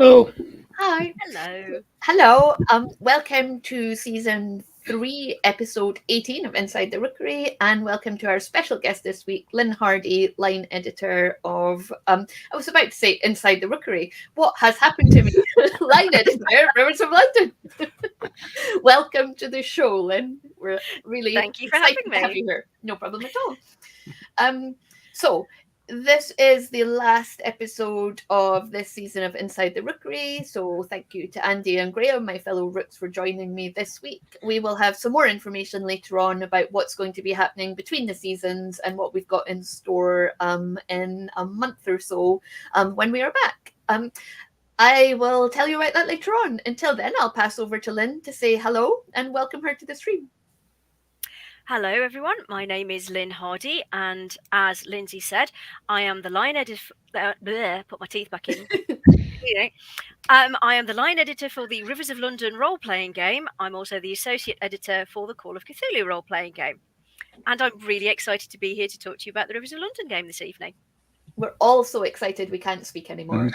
Hello. Hi. Hello. Hello. Welcome to season 3, episode 18 of Inside the Rookery, and welcome to our special guest this week, Lynne Hardy, line editor of I was about to say Inside the Rookery. What has happened to me? Line editor, Rivers of London. Welcome to the show, Lynne. We're really Thank you for excited having to have me. you here. No problem at all. So this is the last episode of this season of Inside the Rookery. So thank you to Andy and Graham, my fellow Rooks, for joining me this week. We will have some more information later on about what's going to be happening between the seasons and what we've got in store in a month or so when we are back. I will tell you about that later on. Until then, I'll pass over to Lynne to say hello and welcome her to the stream. Hello, everyone. My name is Lynne Hardy, and as Lindsay said, I am the line editor. Put my teeth back in. I am the line editor for the Rivers of London role-playing game. I'm also the associate editor for the Call of Cthulhu role-playing game, and I'm really excited to be here to talk to you about the Rivers of London game this evening. We're all so excited we can't speak anymore.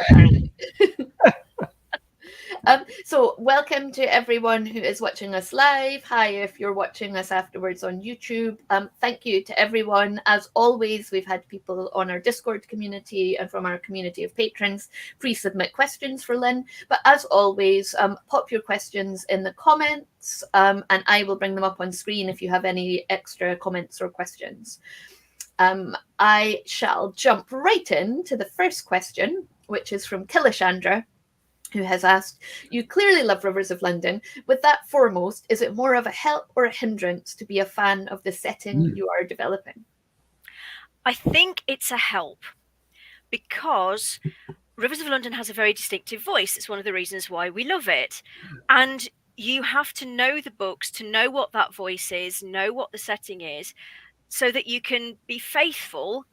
So welcome to everyone who is watching us live. Hi, if you're watching us afterwards on YouTube. Thank you to everyone. As always, we've had people on our Discord community and from our community of patrons pre-submit questions for Lynne. But as always, pop your questions in the comments and I will bring them up on screen if you have any extra comments or questions. I shall jump right into the first question, which is from Killishandra, who has asked, you clearly love Rivers of London. With that foremost, is it more of a help or a hindrance to be a fan of the setting you are developing? I think it's a help because Rivers of London has a very distinctive voice. It's one of the reasons why we love it. And you have to know the books to know what that voice is, know what the setting is, so that you can be faithful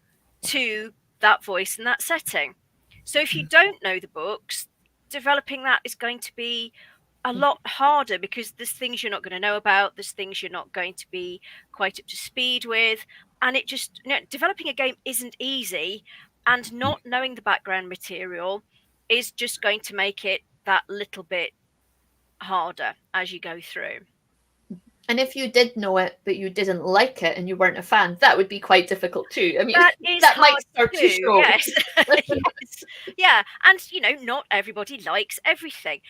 to that voice and that setting. So if you don't know the books, developing that is going to be a lot harder because there's things you're not going to know about, there's things you're not going to be quite up to speed with, and it just, developing a game isn't easy, and not knowing the background material is just going to make it that little bit harder as you go through. And if you did know it, but you didn't like it and you weren't a fan, that would be quite difficult too. I mean, that might start to show. Yes. Yes. Yeah. And, not everybody likes everything.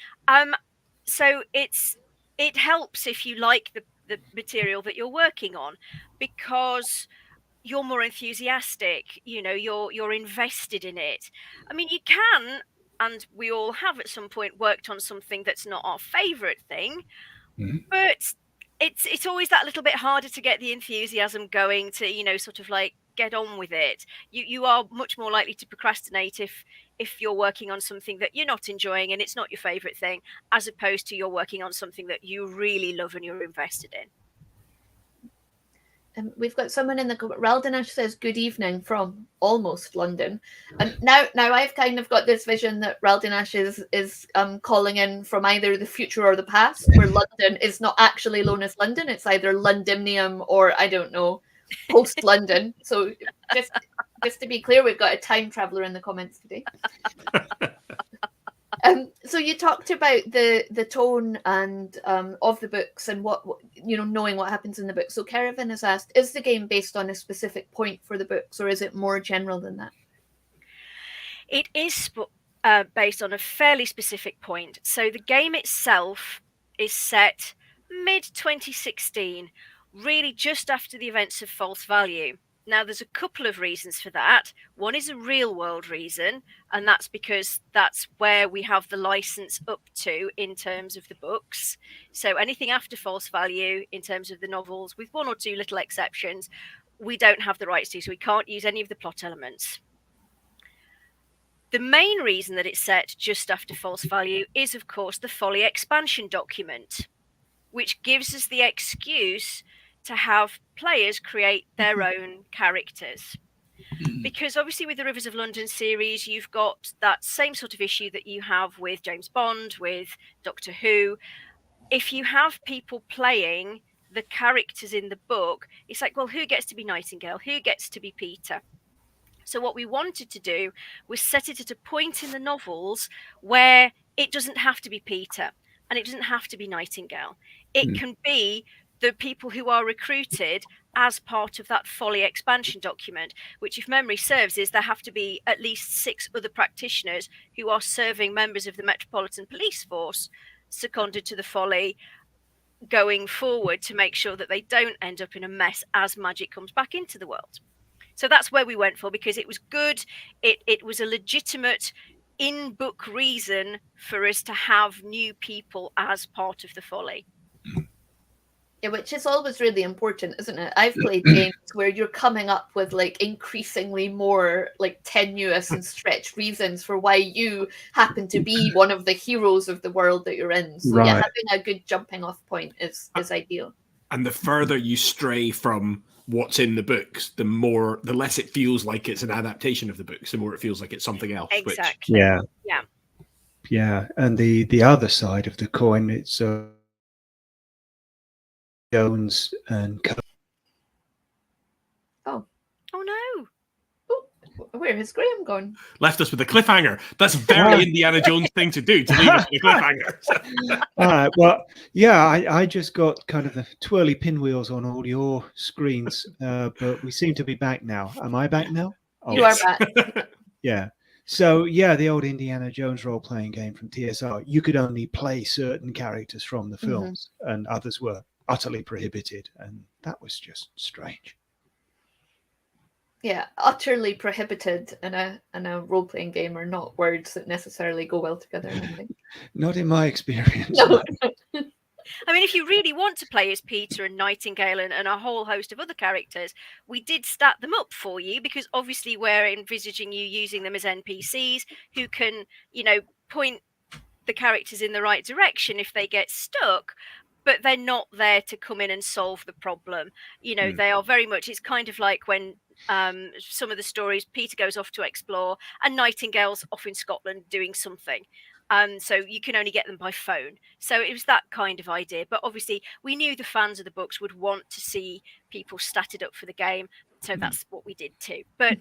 So it helps if you like the material that you're working on because you're more enthusiastic, you're invested in it. I mean, you can, and we all have at some point worked on something that's not our favorite thing, but it's always that little bit harder to get the enthusiasm going to sort of like get on with it. You are much more likely to procrastinate if you're working on something that you're not enjoying and it's not your favorite thing, as opposed to you're working on something that you really love and you're invested in. We've got someone in the comment. Raldanash says good evening from almost London. And now I've kind of got this vision that Raldanash is calling in from either the future or the past, where London is not actually known as London. It's either Londymnium or I don't know, post London. So just to be clear, we've got a time traveler in the comments today. So you talked about the tone and of the books and what knowing what happens in the book. So Caravan has asked, is the game based on a specific point for the books, or is it more general than that? It is based on a fairly specific point. So the game itself is set mid-2016, really just after the events of False Value. Now, there's a couple of reasons for that. One is a real-world reason, and that's because that's where we have the license up to in terms of the books. So anything after False Value, in terms of the novels, with one or two little exceptions, we don't have the rights to, so we can't use any of the plot elements. The main reason that it's set just after False Value is, of course, the Folly expansion document, which gives us the excuse to have players create their own characters. Because obviously with the Rivers of London series, you've got that same sort of issue that you have with James Bond, with Doctor Who. If you have people playing the characters in the book, it's like, well, who gets to be Nightingale? Who gets to be Peter? So what we wanted to do was set it at a point in the novels where it doesn't have to be Peter and it doesn't have to be Nightingale. It can be the people who are recruited as part of that Folly expansion document, which, if memory serves, is there have to be at least 6 other practitioners who are serving members of the Metropolitan Police Force seconded to the Folly going forward to make sure that they don't end up in a mess as magic comes back into the world. So that's where we went for, because it was good. It was a legitimate in-book reason for us to have new people as part of the Folly. Yeah, which is always really important, isn't it? I've played games where you're coming up with like increasingly more like tenuous and stretched reasons for why you happen to be one of the heroes of the world that you're in. So yeah, having a good jumping off point is ideal. And the further you stray from what's in the books, the less it feels like it's an adaptation of the books, the more it feels like it's something else. Exactly. Yeah. And the other side of the coin, it's Jones and Oh no. Where has Graham gone? Left us with a cliffhanger. That's a very Indiana Jones thing to do, to leave us with a cliffhanger. All right. Well, yeah, I just got kind of the twirly pinwheels on all your screens, but we seem to be back now. Am I back now? Oh, you are back. Yeah. So, yeah, the old Indiana Jones role-playing game from TSR, you could only play certain characters from the films, and others were utterly prohibited, and that was just strange. Yeah, utterly prohibited in a role-playing game are not words that necessarily go well together, I think. Not in my experience. No. I mean, if you really want to play as Peter and Nightingale and a whole host of other characters, we did stat them up for you, because obviously we're envisaging you using them as NPCs who can, point the characters in the right direction if they get stuck, but they're not there to come in and solve the problem. They are very much, it's kind of like when some of the stories, Peter goes off to explore and Nightingale's off in Scotland doing something. So you can only get them by phone. So it was that kind of idea. But obviously we knew the fans of the books would want to see people statted up for the game. So that's what we did too. But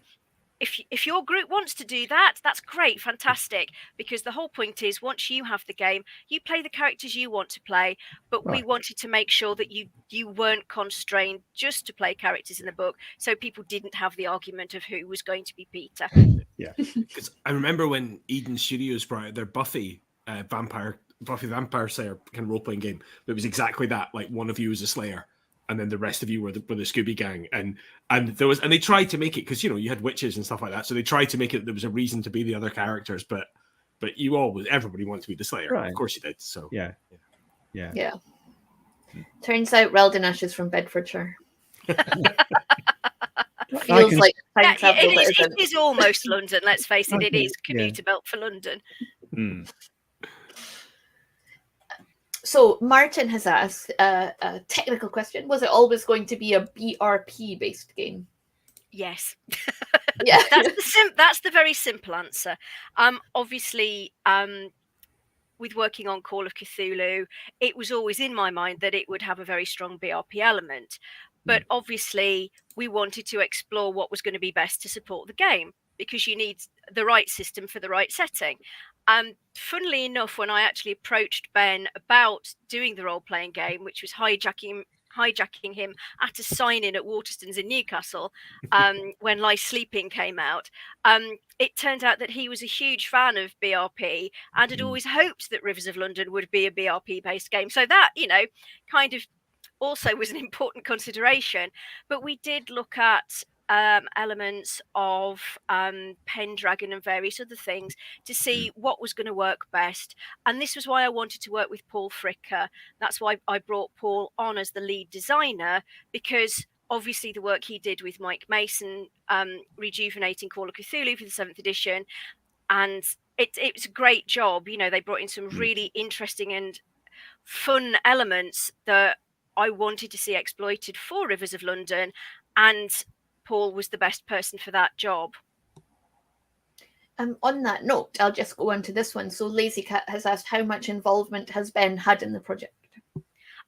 if your group wants to do that, that's great, fantastic. Because the whole point is, once you have the game, you play the characters you want to play. But we wanted to make sure that you weren't constrained just to play characters in the book, so people didn't have the argument of who was going to be Peter. Yeah, because I remember when Eden Studios brought out their Buffy the Vampire Slayer kind of role playing game. It was exactly that. Like, one of you was a Slayer, and then the rest of you were the Scooby Gang, and they tried to make it, because you had witches and stuff like that, so they tried to make it there was a reason to be the other characters, but everybody wanted to be the Slayer, right? Of course you did. So yeah. Turns out Reldanash is from Bedfordshire. Feels like it is almost London. Let's face it, it is commuter belt for London. So Martin has asked a technical question: was it always going to be a BRP based game? Yes. Yeah, that's the very simple answer. Obviously, with working on Call of Cthulhu, it was always in my mind that it would have a very strong BRP element. But obviously, we wanted to explore what was going to be best to support the game, because you need the right system for the right setting. Funnily enough, when I actually approached Ben about doing the role-playing game, which was hijacking him at a sign-in at Waterstones in Newcastle, when Lie Sleeping came out, it turned out that he was a huge fan of BRP and had always hoped that Rivers of London would be a BRP-based game. So that, kind of also was an important consideration. But we did look at elements of Pendragon and various other things to see what was going to work best. And this was why I wanted to work with Paul Fricker. That's why I brought Paul on as the lead designer, because obviously the work he did with Mike Mason, rejuvenating Call of Cthulhu for the 7th edition, and it was a great job. They brought in some really interesting and fun elements that I wanted to see exploited for Rivers of London, and Paul was the best person for that job. On that note, I'll just go on to this one. So Lazy Cat has asked, how much involvement has Ben had in the project?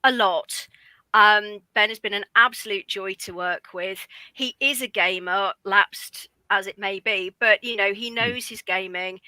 A lot. Ben has been an absolute joy to work with. He is a gamer, lapsed as it may be, but he knows his gaming.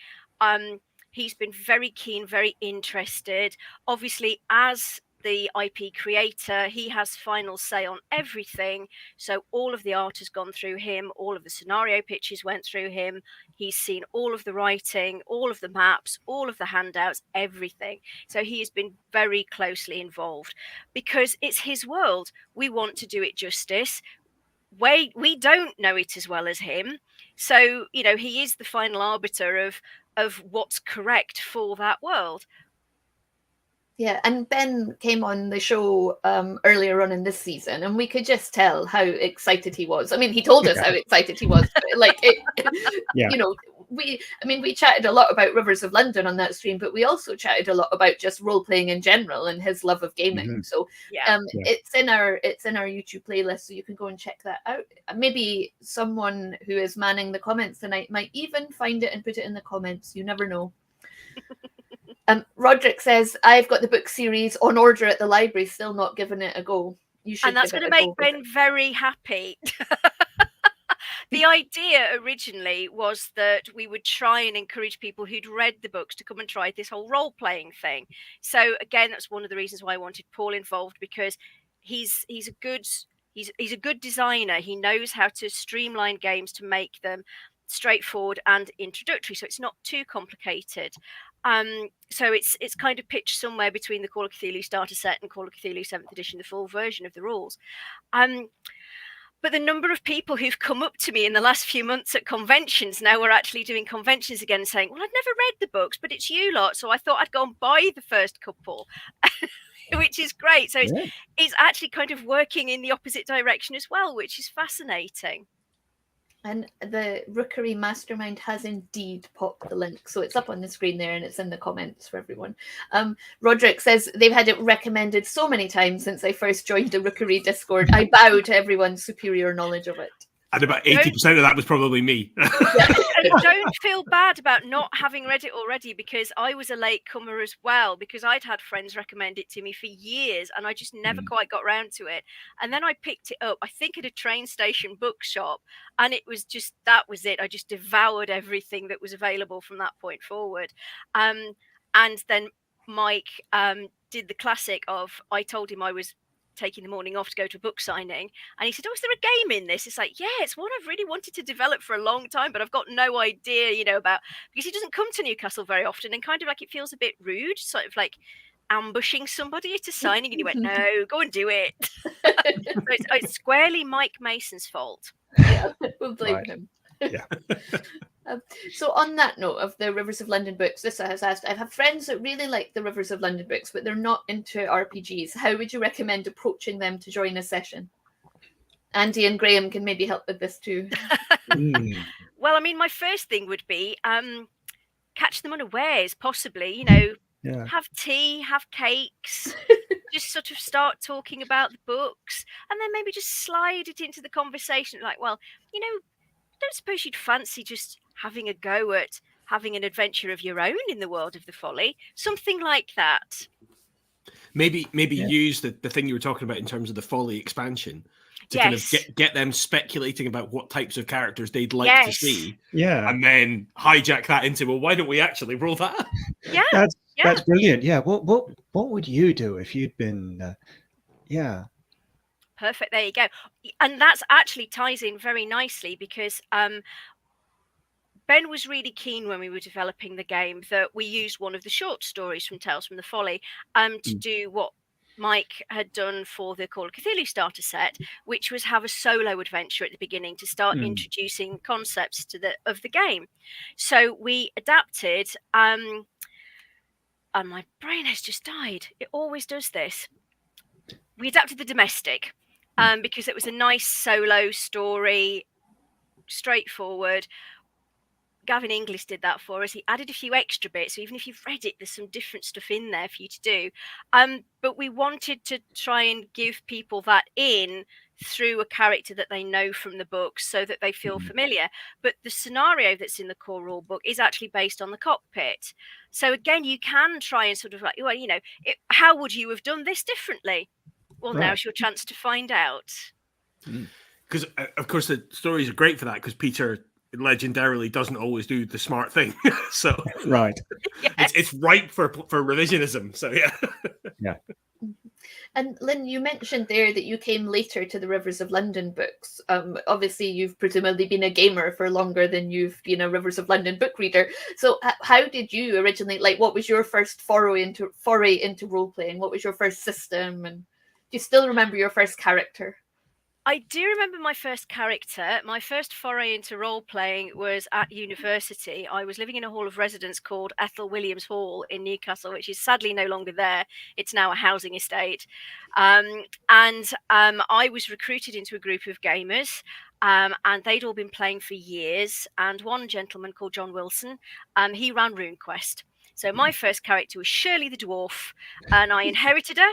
He's been very keen, very interested. Obviously, as the IP creator, he has final say on everything. So all of the art has gone through him, all of the scenario pitches went through him. He's seen all of the writing, all of the maps, all of the handouts, everything. So he has been very closely involved because it's his world. We want to do it justice. We don't know it as well as him. So, he is the final arbiter of what's correct for that world. Yeah, and Ben came on the show earlier on in this season, and we could just tell how excited he was. I mean, he told us how excited he was. We chatted a lot about Rivers of London on that stream, but we also chatted a lot about just role playing in general and his love of gaming. So it's in our YouTube playlist, so you can go and check that out. Maybe someone who is manning the comments tonight might even find it and put it in the comments. You never know. Roderick says, I've got the book series on order at the library, still not giving it a go. You should. And that's going to make Ben very happy. The idea originally was that we would try and encourage people who'd read the books to come and try this whole role-playing thing. So again, that's one of the reasons why I wanted Paul involved, because he's a good designer. He knows how to streamline games to make them straightforward and introductory, so it's not too complicated. So it's kind of pitched somewhere between the Call of Cthulhu starter set and Call of Cthulhu 7th edition, the full version of the rules. But the number of people who've come up to me in the last few months at conventions, now we're actually doing conventions again, saying, well, I'd never read the books, but it's you lot, so I thought I'd go and buy the first couple, which is great. So it's actually kind of working in the opposite direction as well, which is fascinating. And the Rookery Mastermind has indeed popped the link. So it's up on the screen there and it's in the comments for everyone. Roderick says they've had it recommended so many times since I first joined the Rookery Discord. I bow to everyone's superior knowledge of it. And about 80% of that was probably me. And don't feel bad about not having read it already, because I was a late comer as well, because I'd had friends recommend it to me for years and I just never quite got round to it. And then I picked it up, I think at a train station bookshop, and it was just, that was it. I just devoured everything that was available from that point forward. And then Mike did the classic of, I told him I was taking the morning off to go to a book signing, and he said, oh, is there a game in this? It's like, yeah, it's one I've really wanted to develop for a long time, but I've got no idea, about, because he doesn't come to Newcastle very often, and kind of like it feels a bit rude, sort of like ambushing somebody at a signing, and he went, no, go and do it. So it's squarely Mike Mason's fault. Yeah, we'll blame him. Yeah. So on that note of the Rivers of London books, this has asked, I have friends that really like the Rivers of London books, but they're not into RPGs. How would you recommend approaching them to join a session? Andy and Graham can maybe help with this too. Well, I mean, my first thing would be catch them unawares, possibly, have tea, have cakes, just sort of start talking about the books, and then maybe just slide it into the conversation. Like, well, don't suppose you'd fancy just having a go at having an adventure of your own in the world of the Folly? Something like that. Maybe use the thing you were talking about in terms of the Folly expansion to kind of get them speculating about what types of characters they'd like to see. Yeah. And then hijack that into, well, why don't we actually roll that? Yeah. That's brilliant. Yeah. What would you do if you'd been Perfect. There you go. And that's actually ties in very nicely, because Ben was really keen when we were developing the game that we used one of the short stories from Tales from the Folly to do what Mike had done for the Call of Cthulhu starter set, which was have a solo adventure at the beginning to start introducing concepts of the game. So we adapted, and my brain has just died. It always does this. We adapted The Domestic. Because it was a nice solo story, straightforward. Gavin Inglis did that for us. He added a few extra bits, so even if you've read it, there's some different stuff in there for you to do. But we wanted to try and give people that in through a character that they know from the book, so that they feel familiar. But the scenario that's in the core rule book is actually based on the cockpit. So again, you can try and sort of like, well, how would you have done this differently? Well, now's your chance to find out. Because, of course, the stories are great for that, because Peter legendarily doesn't always do the smart thing. So Right. Yes. it's ripe for revisionism. So yeah. And Lynne, you mentioned there that you came later to the Rivers of London books. Obviously, you've presumably been a gamer for longer than you've been a Rivers of London book reader. So, how did you originally, like, what was your first foray into role playing? What was your first system? And do you still remember your first character? I do remember my first character. My first foray into role playing was at university. I was living in a hall of residence called Ethel Williams Hall in Newcastle, which is sadly no longer there. It's now a housing estate. And I was recruited into a group of gamers, and they'd all been playing for years. And one gentleman called John Wilson, he ran RuneQuest. So my first character was Shirley the Dwarf, and I inherited her.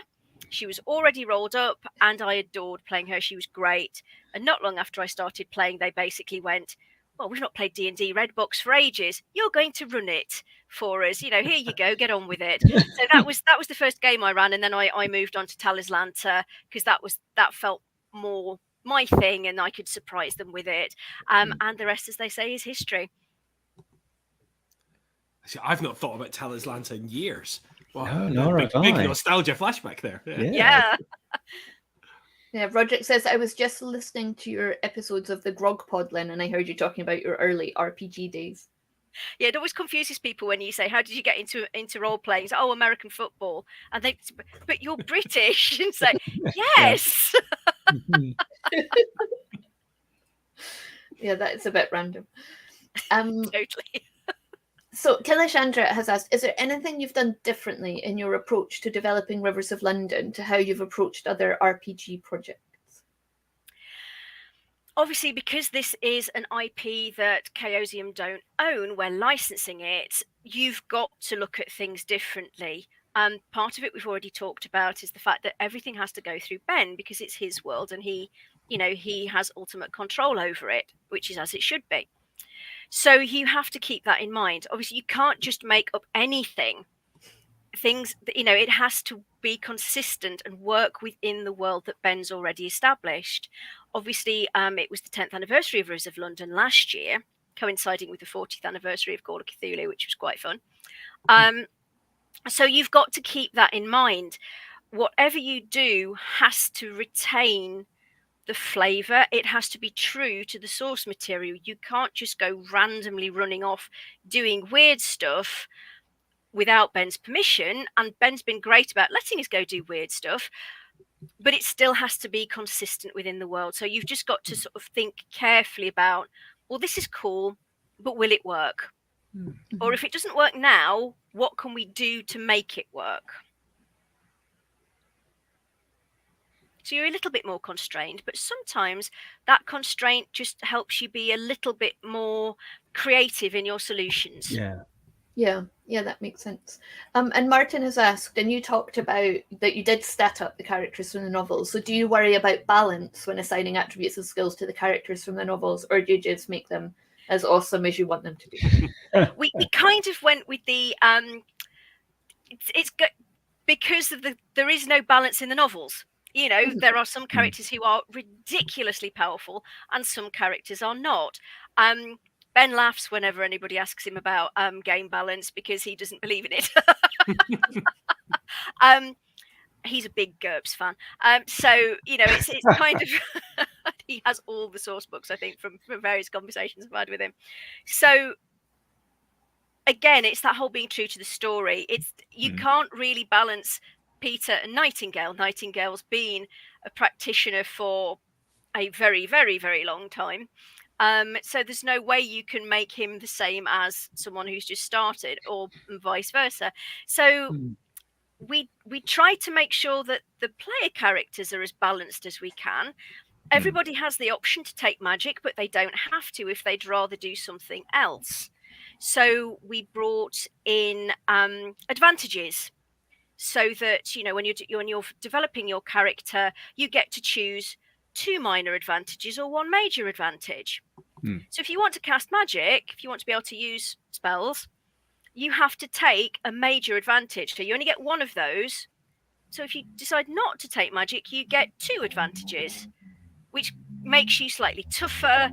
She was already rolled up and I adored playing her. She was great. And not long after I started playing, they basically went, well, we've not played D&D Red Box for ages. You're going to run it for us. You know, here you go, get on with it. So that was the first game I ran. And then I moved on to Talislanta because that felt more my thing and I could surprise them with it. And the rest, as they say, is history. See, I've not thought about Talislanta in years. No, nor have big I. nostalgia flashback there. Yeah. Yeah, Roderick says, I was just listening to your episodes of the Grog Pod, Lynne, and I heard you talking about your early RPG days. Yeah, it always confuses people when you say, how did you get into role playing? Oh, American football. And they, but you're British. And say, yes. Yeah, that's a bit random. Totally. So Kilishandra has asked, is there anything you've done differently in your approach to developing Rivers of London to how you've approached other RPG projects? Obviously, because this is an IP that Chaosium don't own, we're licensing it, you've got to look at things differently. Part of it we've already talked about is the fact that everything has to go through Ben because it's his world and he has ultimate control over it, which is as it should be. So you have to keep that in mind. Obviously, you can't just make up anything. Things that, it has to be consistent and work within the world that Ben's already established. Obviously, it was the 10th anniversary of Rivers of London last year, coinciding with the 40th anniversary of Call of Cthulhu, which was quite fun. So you've got to keep that in mind. Whatever you do has to retain the flavor. It has to be true to the source material. You can't just go randomly running off doing weird stuff without Ben's permission. And Ben's been great about letting us go do weird stuff, but it still has to be consistent within the world. So you've just got to sort of think carefully about, well, this is cool, but will it work? Mm-hmm. Or if it doesn't work now, what can we do to make it work? So you're a little bit more constrained, but sometimes that constraint just helps you be a little bit more creative in your solutions. Yeah, that makes sense. And Martin has asked, and you talked about that you did stat up the characters from the novels. So do you worry about balance when assigning attributes and skills to the characters from the novels, or do you just make them as awesome as you want them to be? we kind of went with the it's good because of there is no balance in the novels. There are some characters who are ridiculously powerful and some characters are not. Ben laughs whenever anybody asks him about game balance because he doesn't believe in it. He's a big GURPS fan. So, it's kind of... he has all the source books, I think, from various conversations I've had with him. So, again, it's that whole being true to the story. You can't really balance Peter and Nightingale. Nightingale's been a practitioner for a very, very, very long time. So there's no way you can make him the same as someone who's just started or vice versa. So we try to make sure that the player characters are as balanced as we can. Everybody has the option to take magic, but they don't have to if they'd rather do something else. So we brought in advantages. So that, when you're developing your character, you get to choose 2 minor advantages or 1 major advantage. So if you want to cast magic, if you want to be able to use spells, you have to take a major advantage. So you only get 1 of those. So if you decide not to take magic, you get 2 advantages, which makes you slightly tougher.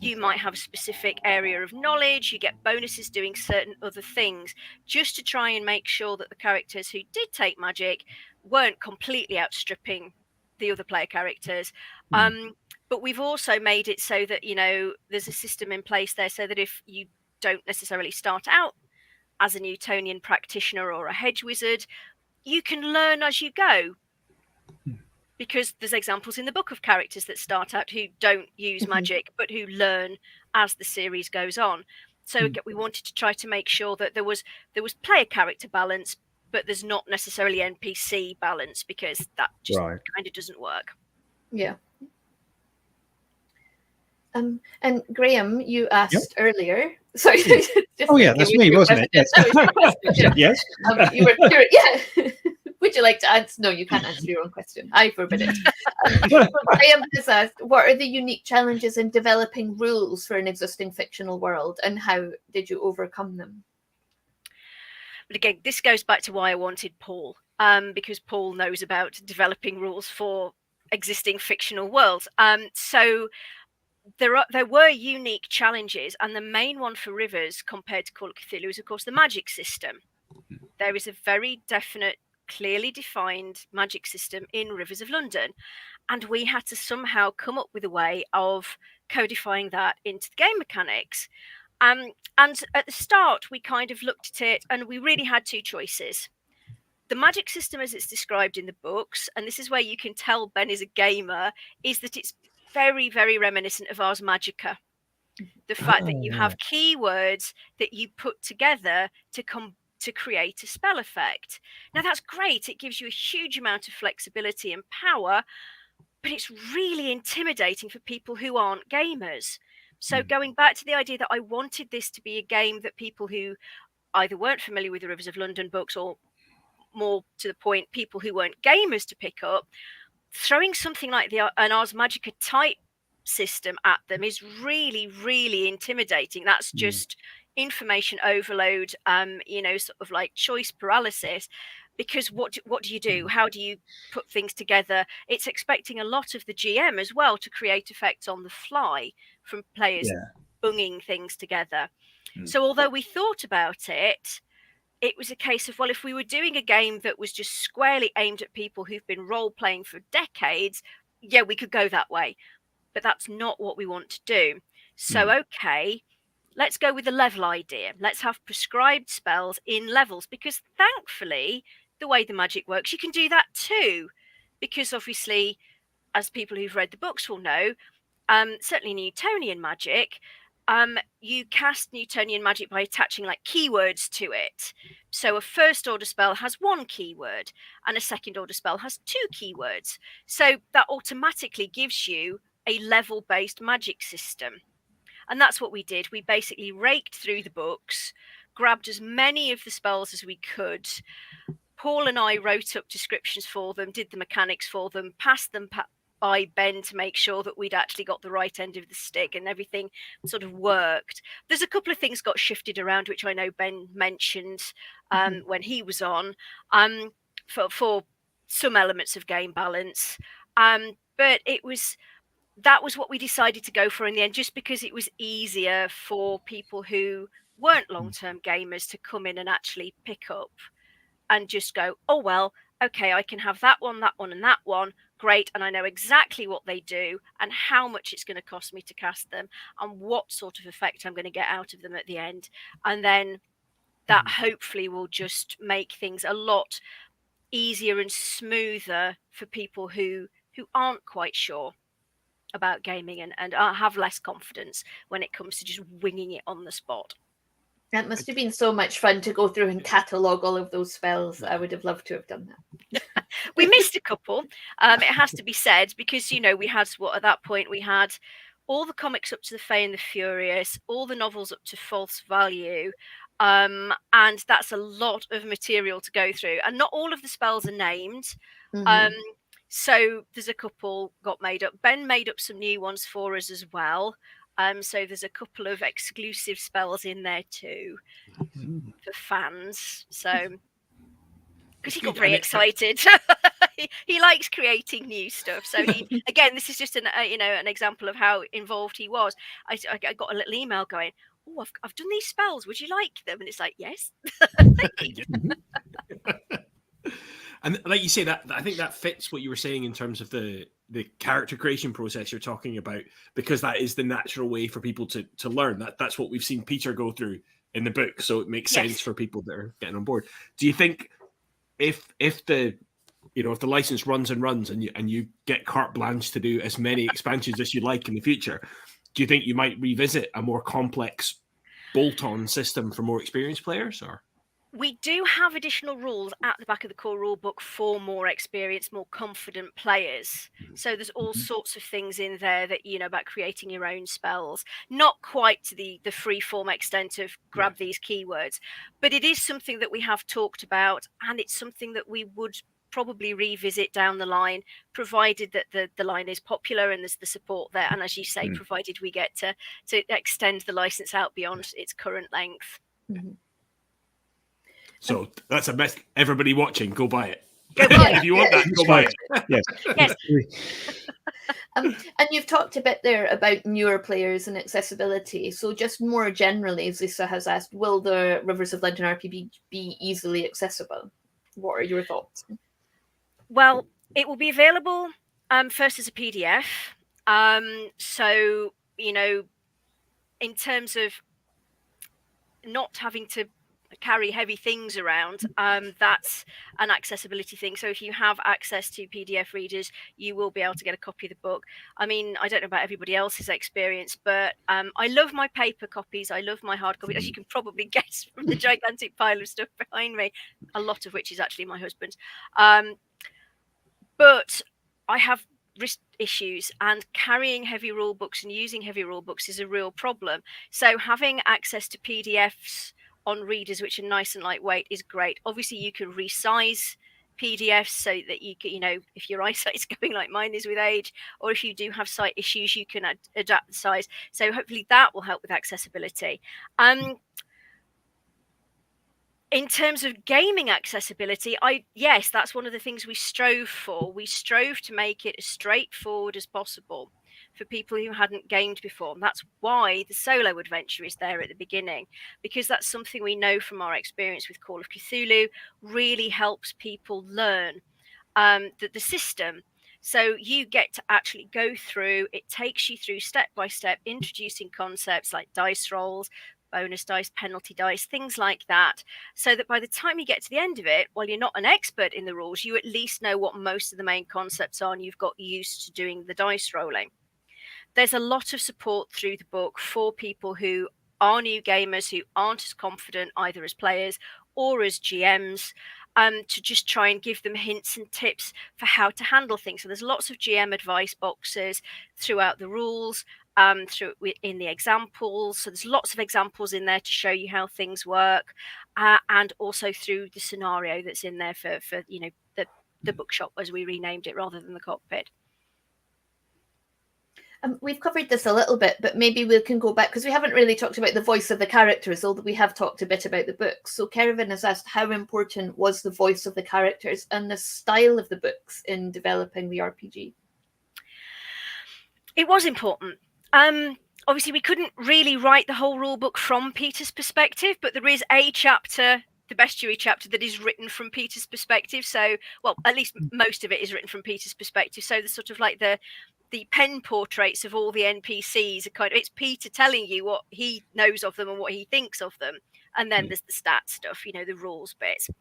You might have a specific area of knowledge. You get bonuses doing certain other things, just to try and make sure that the characters who did take magic weren't completely outstripping the other player characters. But we've also made it so that, you know, there's a system in place there so that if you don't necessarily start out as a Newtonian practitioner or a hedge wizard, you can learn as you go. Because there's examples in the book of characters that start out who don't use magic, but who learn as the series goes on. So we wanted to try to make sure that there was player character balance, but there's not necessarily NPC balance, because that just kind of doesn't work. Yeah. And Graham, you asked earlier. Sorry. That's me, wasn't it? Yes. You were curious. Yeah. Would you like to answer? No, you can't answer your own question. I forbid it. Graham has asked, what are the unique challenges in developing rules for an existing fictional world, and how did you overcome them? But again, this goes back to why I wanted Paul, because Paul knows about developing rules for existing fictional worlds. So there were unique challenges, and the main one for Rivers compared to Call of Cthulhu is, of course, the magic system. There is a very definite, clearly defined magic system in Rivers of London, and we had to somehow come up with a way of codifying that into the game mechanics. And at the start, we kind of looked at it, and we really had two choices. The magic system, as it's described in the books, and this is where you can tell Ben is a gamer, is that it's very, very reminiscent of Ars Magica. The fact that you have keywords that you put together to create a spell effect. Now, that's great. It gives you a huge amount of flexibility and power, but it's really intimidating for people who aren't gamers. So going back to the idea that I wanted this to be a game that people who either weren't familiar with the Rivers of London books, or more to the point, people who weren't gamers to pick up, throwing something like an Ars Magica type system at them is really, really intimidating. That's just information overload, sort of like choice paralysis, because what do you do? How do you put things together? It's expecting a lot of the GM as well to create effects on the fly from players bunging things together. So although we thought about it, it was a case of, well, if we were doing a game that was just squarely aimed at people who've been role-playing for decades, we could go that way. But that's not what we want to do. So, okay, let's go with the level idea. Let's have prescribed spells in levels, because thankfully, the way the magic works, you can do that too. Because obviously, as people who've read the books will know, certainly Newtonian magic, you cast Newtonian magic by attaching like keywords to it. So a first order spell has one keyword, and a second order spell has two keywords. So that automatically gives you a level-based magic system. And that's what we did. We basically raked through the books, grabbed as many of the spells as we could. Paul and I wrote up descriptions for them, did the mechanics for them, passed them by Ben to make sure that we'd actually got the right end of the stick and everything sort of worked. There's a couple of things got shifted around, which I know Ben mentioned when he was on, for some elements of game balance. But that was what we decided to go for in the end, just because it was easier for people who weren't long-term gamers to come in and actually pick up and just go, oh, well, okay, I can have that one, and that one. Great. And I know exactly what they do and how much it's going to cost me to cast them and what sort of effect I'm going to get out of them at the end. And then that hopefully will just make things a lot easier and smoother for people who aren't quite sure about gaming and have less confidence when it comes to just winging it on the spot. That must have been so much fun to go through and catalogue all of those spells. I would have loved to have done that. We missed a couple. It has to be said, because, we had at that point, we had all the comics up to the Fae and the Furious, all the novels up to False Value. And that's a lot of material to go through. And not all of the spells are named. So there's a couple got made up. Ben made up some new ones for us as well. So there's a couple of exclusive spells in there too for fans. So because he got very excited. he likes creating new stuff. So he, again, this is just an an example of how involved he was. I got a little email going, oh, I've done these spells, would you like them? And it's like, yes. Thank you. And like you say, that I think that fits what you were saying in terms of the character creation process you're talking about, because that is the natural way for people to learn. That's what we've seen Peter go through in the book, so it makes sense for people that are getting on board. Do you think if the license runs and runs and you get carte blanche to do as many expansions as you like in the future, do you think you might revisit a more complex bolt-on system for more experienced players? Or we do have additional rules at the back of the core rule book for more experienced, more confident players. So there's all sorts of things in there that, about creating your own spells. Not quite to the free form extent of grab these keywords, but it is something that we have talked about, and it's something that we would probably revisit down the line, provided that the line is popular and there's the support there. And as you say, provided we get to extend the license out beyond its current length. So that's a mess. Everybody watching, go buy it. Go buy it. If you want that, go buy it. Yes. And you've talked a bit there about newer players and accessibility. So just more generally, Zisa has asked, will the Rivers of London RPG be easily accessible? What are your thoughts? Well, it will be available first as a PDF. So, in terms of not having to carry heavy things around, that's an accessibility thing. So if you have access to PDF readers, you will be able to get a copy of the book. I mean, I don't know about everybody else's experience, but I love my paper copies. I love my hard copies, as you can probably guess from the gigantic pile of stuff behind me, a lot of which is actually my husband's. But I have wrist issues, and carrying heavy rule books and using heavy rule books is a real problem. So having access to PDFs on readers which are nice and lightweight is great. Obviously, you can resize PDFs so that you can, if your eyesight is going like mine is with age, or if you do have sight issues, you can adapt the size. So hopefully that will help with accessibility. In terms of gaming accessibility, yes, that's one of the things we strove for. We strove to make it as straightforward as possible for people who hadn't gamed before. And that's why the solo adventure is there at the beginning, because that's something we know from our experience with Call of Cthulhu really helps people learn the system. So you get to actually go through, it takes you through step by step, introducing concepts like dice rolls, bonus dice, penalty dice, things like that, so that by the time you get to the end of it, while you're not an expert in the rules, you at least know what most of the main concepts are, and you've got used to doing the dice rolling. There's a lot of support through the book for people who are new gamers, who aren't as confident either as players or as GMs, to just try and give them hints and tips for how to handle things. So there's lots of GM advice boxes throughout the rules, through in the examples. So there's lots of examples in there to show you how things work, and also through the scenario that's in there for the bookshop, as we renamed it, rather than the cockpit. We've covered this a little bit, but maybe we can go back, because we haven't really talked about the voice of the characters, although we have talked a bit about the books. So Kervin has asked, how important was the voice of the characters and the style of the books in developing the RPG? It was important. Obviously, we couldn't really write the whole rule book from Peter's perspective, but there is a chapter, the bestiary chapter, that is written from Peter's perspective. So, well, at least most of it is written from Peter's perspective. So the sort of like the pen portraits of all the NPCs are it's Peter telling you what he knows of them and what he thinks of them. And then there's the stat stuff, the rules bits.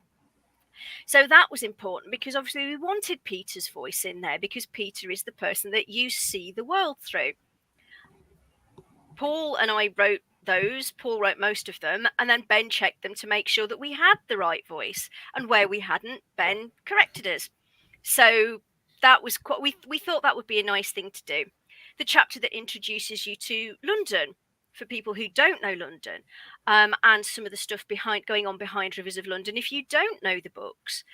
So that was important, because obviously we wanted Peter's voice in there, because Peter is the person that you see the world through. Paul and I wrote those. Paul wrote most of them, and then Ben checked them to make sure that we had the right voice, and where we hadn't, Ben corrected us. So that was we thought that would be a nice thing to do. The chapter that introduces you to London, for people who don't know London, and some of the stuff going on behind Rivers of London, if you don't know the books,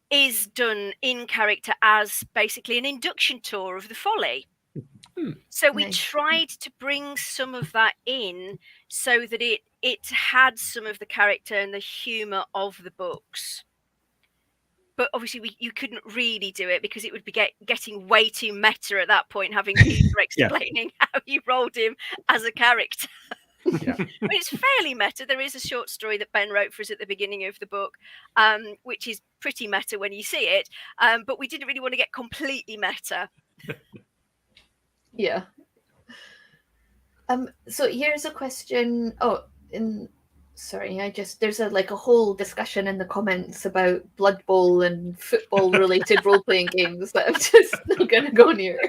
is done in character as basically an induction tour of the Folly. So we tried to bring some of that in, so that it had some of the character and the humour of the books. but obviously you couldn't really do it because it would be getting way too meta at that point, having Peter explaining how you rolled him as a character. Yeah. But it's fairly meta. There is a short story that Ben wrote for us at the beginning of the book, which is pretty meta when you see it. But we didn't really want to get completely meta. Yeah. So here's a question. Sorry, there's a whole discussion in the comments about Blood Bowl and football related role playing games that I'm just not gonna go near.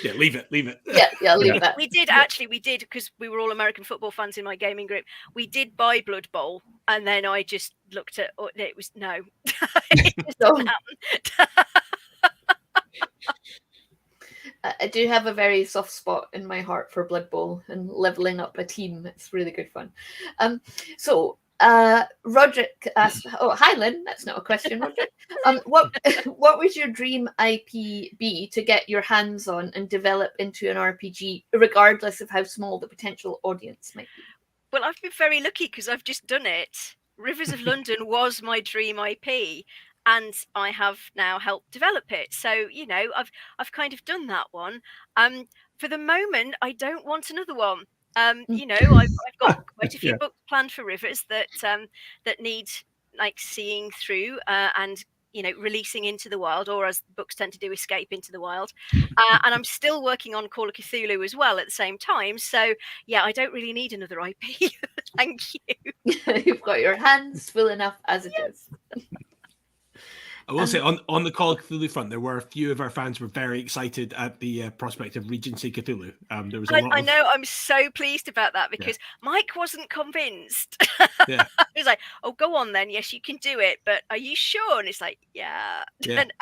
Yeah, leave it. Yeah, leave that. We did because we were all American football fans in my gaming group. We did buy Blood Bowl, and then I just looked at it was no. It just didn't happen. I do have a very soft spot in my heart for Blood Bowl and leveling up a team. It's really good fun. So Roderick asked, hi Lynn, that's not a question, Roderick. What would your dream IP be to get your hands on and develop into an RPG, regardless of how small the potential audience might be? Well, I've been very lucky because I've just done it. Rivers of London was my dream IP. And I have now helped develop it. So, I've kind of done that one. For the moment, I don't want another one. I've got quite a few books planned for Rivers that need seeing through and releasing into the wild, or as books tend to do, escape into the wild. And I'm still working on Call of Cthulhu as well at the same time. So yeah, I don't really need another IP. Thank you. You've got your hands full enough as it is. I will say on the Call of Cthulhu front, there were a few of our fans were very excited at the prospect of Regency Cthulhu. There was I know. I'm so pleased about that because Mike wasn't convinced. Yeah. He was like, "Oh, go on then. Yes, you can do it. But are you sure?" And it's like, "Yeah." And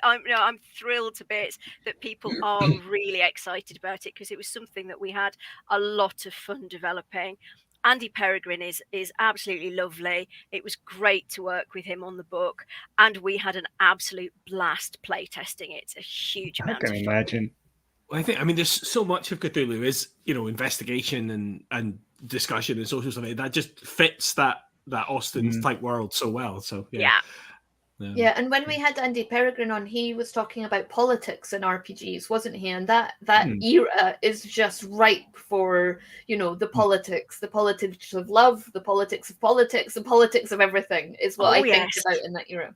I'm thrilled to bits that people are really excited about it because it was something that we had a lot of fun developing. Andy Peregrine is absolutely lovely. It was great to work with him on the book, and we had an absolute blast playtesting it. It's a huge amount of fun. I can imagine. Well, I mean, there's so much of Cthulhu is, investigation and discussion and social stuff that just fits that Austin's type world so well. So yeah. Yeah, and when we had Andy Peregrine on, he was talking about politics in RPGs, wasn't he? And that era is just ripe for, the politics of love, the politics of politics, the politics of everything is what I think about in that era.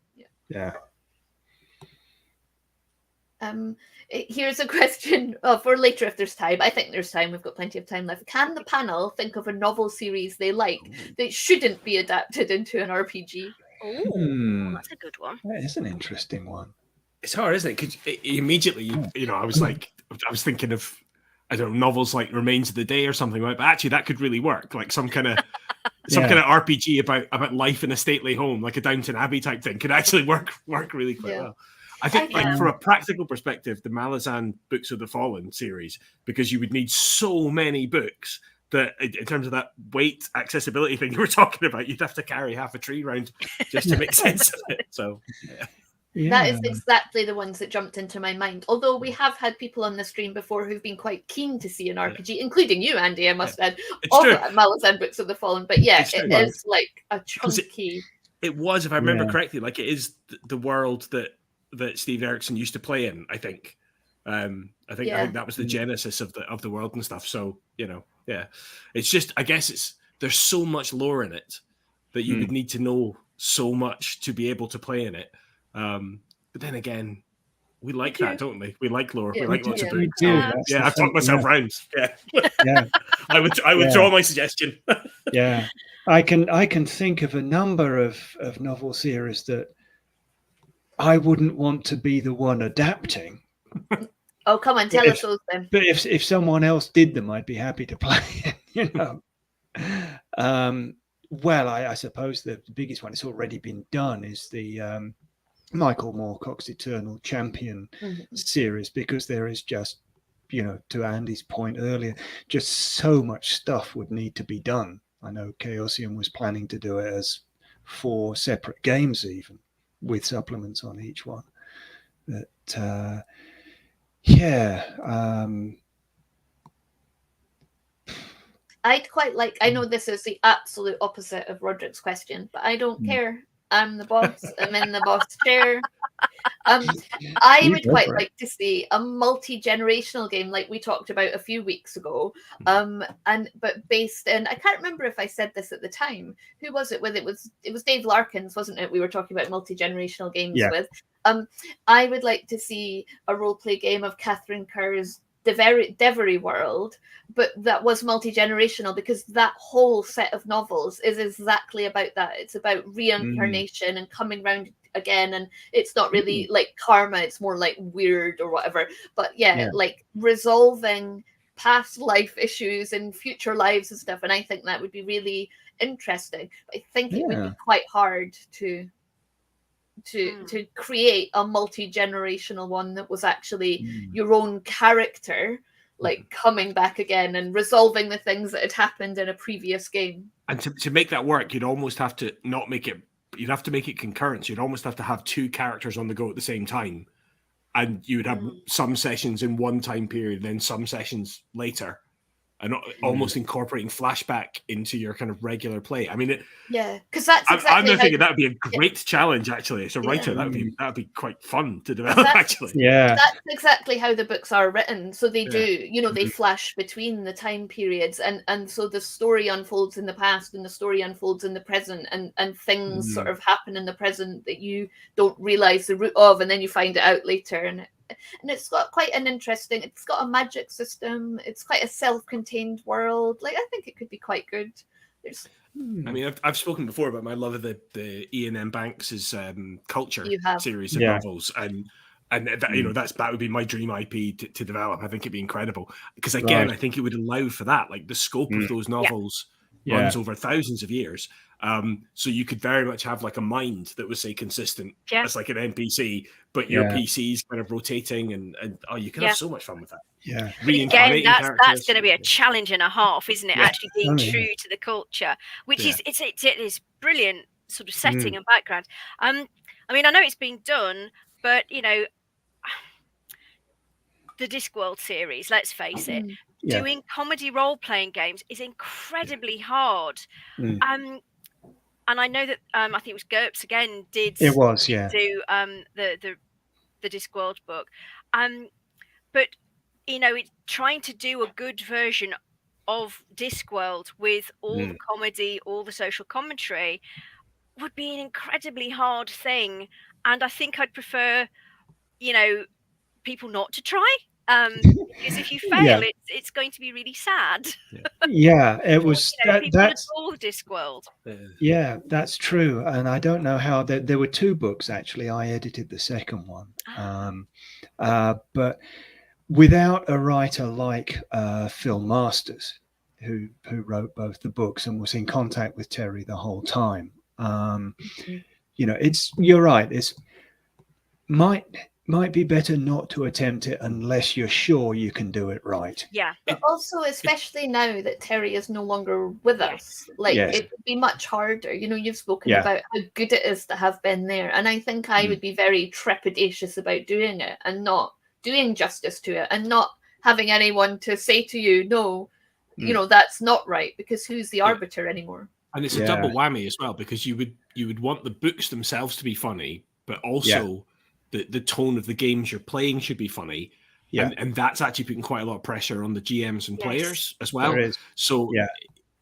Yeah. Here's a question for later if there's time. I think there's time. We've got plenty of time left. Can the panel think of a novel series they like that shouldn't be adapted into an RPG? Oh, that's a good one. That is an interesting one. It's hard, isn't it? Because immediately, I was thinking of, I don't know, novels like Remains of the Day or something like that. But actually, that could really work. Like some kind of RPG about life in a stately home, like a Downton Abbey type thing, could actually work really quite well. I think, from a practical perspective, the Malazan Books of the Fallen series, because you would need so many books that in terms of that weight accessibility thing you were talking about, you'd have to carry half a tree around just to make sense of it. So that is exactly the ones that jumped into my mind. Although we have had people on the stream before who've been quite keen to see an RPG, including you, Andy, I must add, of Malazan Books of the Fallen. But it is like a chunky. It was, if I remember correctly, like it is the world that Steve Erickson used to play in, I think. I think that was the genesis of the world and stuff. So, it's just, I guess there's so much lore in it that you would need to know so much to be able to play in it. But then again, we like that, don't we? We like lore. We like lots of books. I've talked myself round. Yeah. I would draw my suggestion. I can think of a number of novel series that I wouldn't want to be the one adapting. Oh, come on, tell us those then. But if someone else did them, I'd be happy to play it, Well, I suppose the biggest one, it's already been done, is the Michael Moorcock's Eternal Champion series, because there is just, to Andy's point earlier, just so much stuff would need to be done. I know Chaosium was planning to do it as 4 separate games even, with supplements on each one. That I'd quite like, I know this is the absolute opposite of Roderick's question, but I don't care I'm the boss. I'm in the boss chair. I You would go quite for it. like to see a multi-generational game like we talked about a few weeks ago. But based in, I can't remember if I said this at the time. Who was it with? It was Dave Larkins, wasn't it? We were talking about multi-generational games Yeah. with. I would like to see a role-play game of Catherine Kerr's Devery World, but that was multi-generational, because that whole set of novels is exactly about that. It's about reincarnation and coming round again, and it's not really like karma, it's more like weird or whatever, but yeah, like resolving past life issues and future lives and stuff. And I think that would be really interesting, but I think it would be quite hard to create a multi-generational one that was actually your own character, like coming back again and resolving the things that had happened in a previous game. And to make that work, you'd almost have to not make it, you'd have to make it concurrent. You'd almost have to have two characters on the go at the same time. And you would have some sessions in one time period, then some sessions later. And almost incorporating flashback into your kind of regular play. I mean, because that's exactly. I'm thinking that would be a great challenge. Actually, as a writer, that'd be quite fun to develop. Actually, that's exactly how the books are written. So they do, they flash between the time periods, and so the story unfolds in the past and the story unfolds in the present, and things sort of happen in the present that you don't realize the root of, and then you find it out later. And it's got quite an interesting, it's got a magic system, it's quite a self-contained world. Like, I think it could be quite good. I mean, I've spoken before about my love of the Ian M. Banks's Culture series of novels, and that would be my dream IP to develop. I think it'd be incredible, because again, I think it would allow for that. Like, the scope of those novels runs over thousands of years. So you could very much have like a mind that was, say, consistent as like an NPC, but your PC's kind of rotating, and you can have so much fun with that. Yeah. Again, that's going to be a challenge and a half, isn't it? Actually being true to the culture, which is it is brilliant sort of setting and background. I mean, I know it's been done, but the Discworld series, let's face it, doing comedy role-playing games is incredibly hard. And I know that I think it was GURPS again do the Discworld book, but it's trying to do a good version of Discworld with all the comedy, all the social commentary would be an incredibly hard thing. And I think I'd prefer, people not to try. Because if you fail, it's going to be really sad. It was that's all the Discworld. Yeah, that's true. And I don't know how there were two books actually. I edited the second one, but without a writer like Phil Masters, who wrote both the books and was in contact with Terry the whole time. You're right. It's might be better not to attempt it unless you're sure you can do it right. Yeah. But also, especially now that Terry is no longer with us, it would be much harder. You've spoken about how good it is to have been there. And I think I would be very trepidatious about doing it and not doing justice to it and not having anyone to say to you, no, that's not right, because who's the arbiter anymore? And it's a double whammy as well, because you would want the books themselves to be funny, but also the tone of the games you're playing should be funny. And that's actually putting quite a lot of pressure on the GMs and players as well. So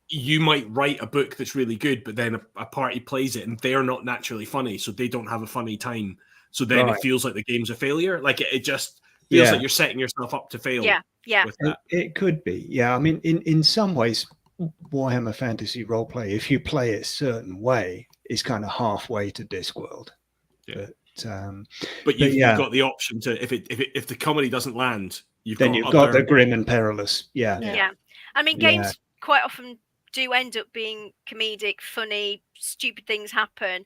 you might write a book that's really good, but then a party plays it and they're not naturally funny, so they don't have a funny time. So then it feels like the game's a failure. Like it just feels like you're setting yourself up to fail. With that. It could be. I mean, in some ways, Warhammer Fantasy Roleplay, if you play it a certain way, is kind of halfway to Discworld. But you've got the option to, if the comedy doesn't land, you've got the grim and perilous. I mean, games quite often do end up being comedic, funny, stupid things happen.